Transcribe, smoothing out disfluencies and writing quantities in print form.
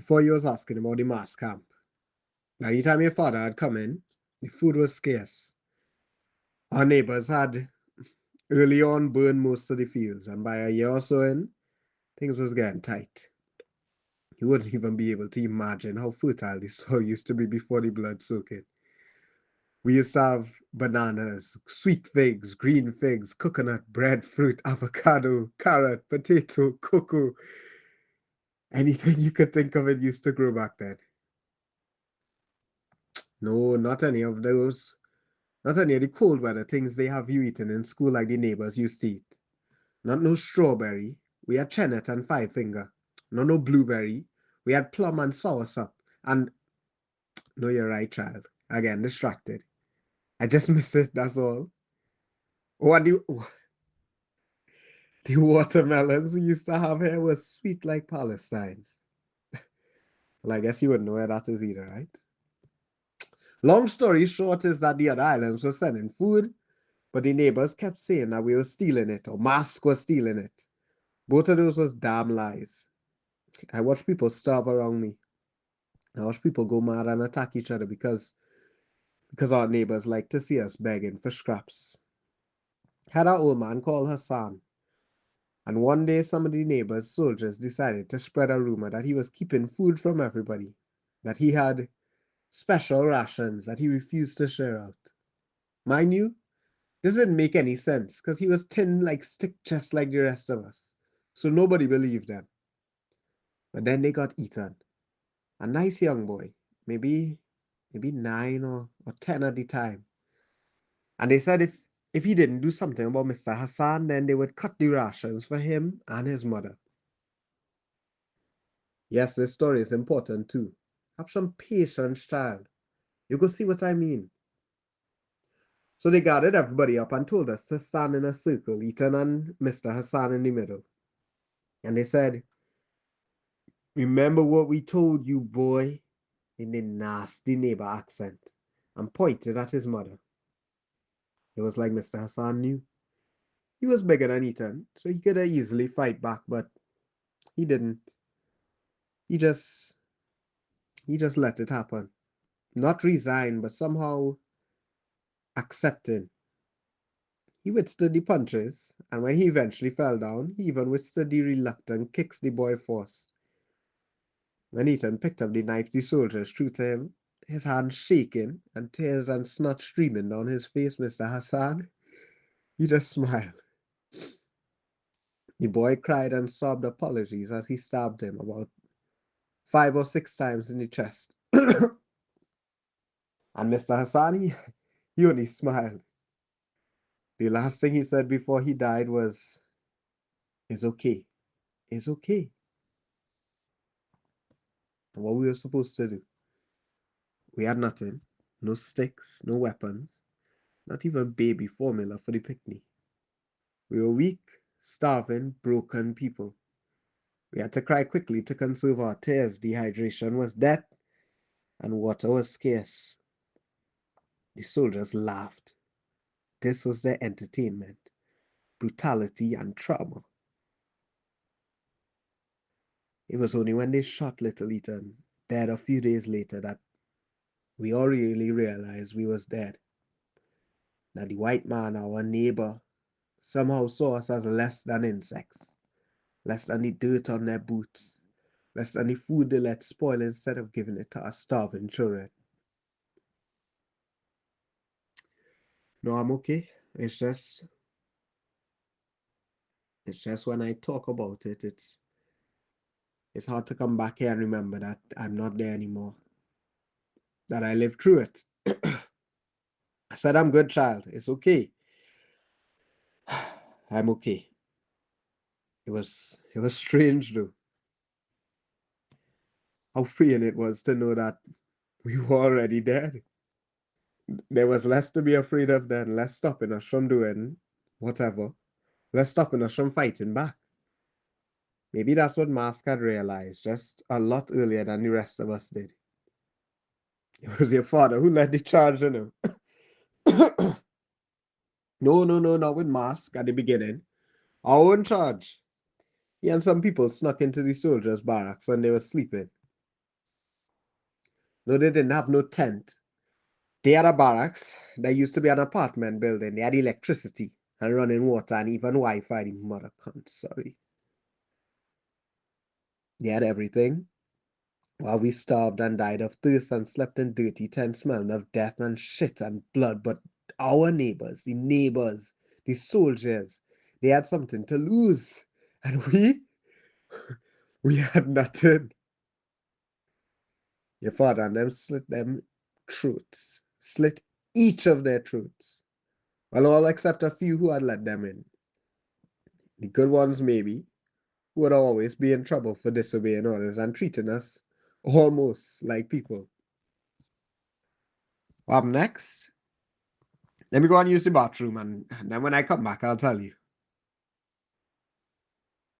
before you was asking about the mass camp. By the time your father had come in, the food was scarce. Our neighbors had early on burned most of the fields, and by a year or so in, things was getting tight. You wouldn't even be able to imagine how fertile the soil used to be before the blood soaking. We used to have bananas, sweet figs, green figs, coconut, breadfruit, avocado, carrot, potato, cocoa. Anything you could think of it used to grow back then. No, not any of those. Not any of the cold weather things they have you eating in school like the neighbors used to eat. Not no strawberry. We had chenet and five finger. No blueberry. We had plum and soursop. And no, you're right, child. Again, distracted. I just miss it, that's all. What do you, the watermelons we used to have here were sweet like Palestines. Well, I guess you wouldn't know where that is either, right? Long story short is that the other islands were sending food, but the neighbors kept saying that we were stealing it or Mask was stealing it. Both of those was damn lies. I watch people starve around me. I watch people go mad and attack each other because our neighbors like to see us begging for scraps. Had our old man called Hassan, and one day some of the neighbors' soldiers decided to spread a rumor that he was keeping food from everybody, that he had special rations that he refused to share out. Mind you, this didn't make any sense because he was thin like stick just like the rest of us. So nobody believed them. But then they got eaten. A nice young boy, maybe 9 or 10 at the time. And they said if he didn't do something about Mr. Hassan, then they would cut the rations for him and his mother. Yes, this story is important too. Have some patience, child. You go see what I mean. So they gathered everybody up and told us to stand in a circle, Ethan and Mr. Hassan in the middle. And they said, "Remember what we told you, boy," in a nasty neighbor accent, and pointed at his mother. It was like Mr. Hassan knew. He was bigger than Ethan, so he could easily fight back, but he didn't. He just let it happen. Not resign, but somehow accepting. He withstood the punches, and when he eventually fell down, he even withstood the reluctant kicks the boy forced. When Ethan picked up the knife the soldiers threw to him, his hand shaking and tears and snot streaming down his face, Mr. Hassan, he just smiled. The boy cried and sobbed apologies as he stabbed him about 5 or 6 times in the chest. And Mr. Hassan, he only smiled. The last thing he said before he died was, "It's okay. It's okay." And what we were supposed to do? We had nothing. No sticks, no weapons, not even baby formula for the picnic. We were weak, starving, broken people. We had to cry quickly to conserve our tears. Dehydration was death, and water was scarce. The soldiers laughed. This was their entertainment, brutality and trauma. It was only when they shot little Ethan, dead a few days later, that we all really realized we was dead. That the white man, our neighbor, somehow saw us as less than insects, less than the dirt on their boots, less than the food they let spoil instead of giving it to our starving children. No, I'm okay. It's just when I talk about it, it's hard to come back here and remember that I'm not there anymore. That I lived through it. I said I'm good, child. It's okay. I'm okay. It was strange though. How freeing it was to know that we were already dead. There was less to be afraid of then, less stopping us from doing whatever, less stopping us from fighting back. Maybe that's what Mask had realized just a lot earlier than the rest of us did. It was your father who led the charge, you know. No, not with Mask at the beginning. Our own charge. He and some people snuck into the soldiers' barracks when they were sleeping. No, they didn't have no tent. They had a barracks. There used to be an apartment building. They had electricity and running water and even Wi-Fi. The mother cunt, sorry. They had everything. While we starved and died of thirst and slept in dirty tents smelling of death and shit and blood. But our neighbors, the soldiers, they had something to lose. And we had nothing. Your father and them slit them throats. Slit each of their throats. Well, all except a few who had let them in. The good ones, maybe, who would always be in trouble for disobeying orders and treating us almost like people. Up next, let me go and use the bathroom, and then when I come back, I'll tell you.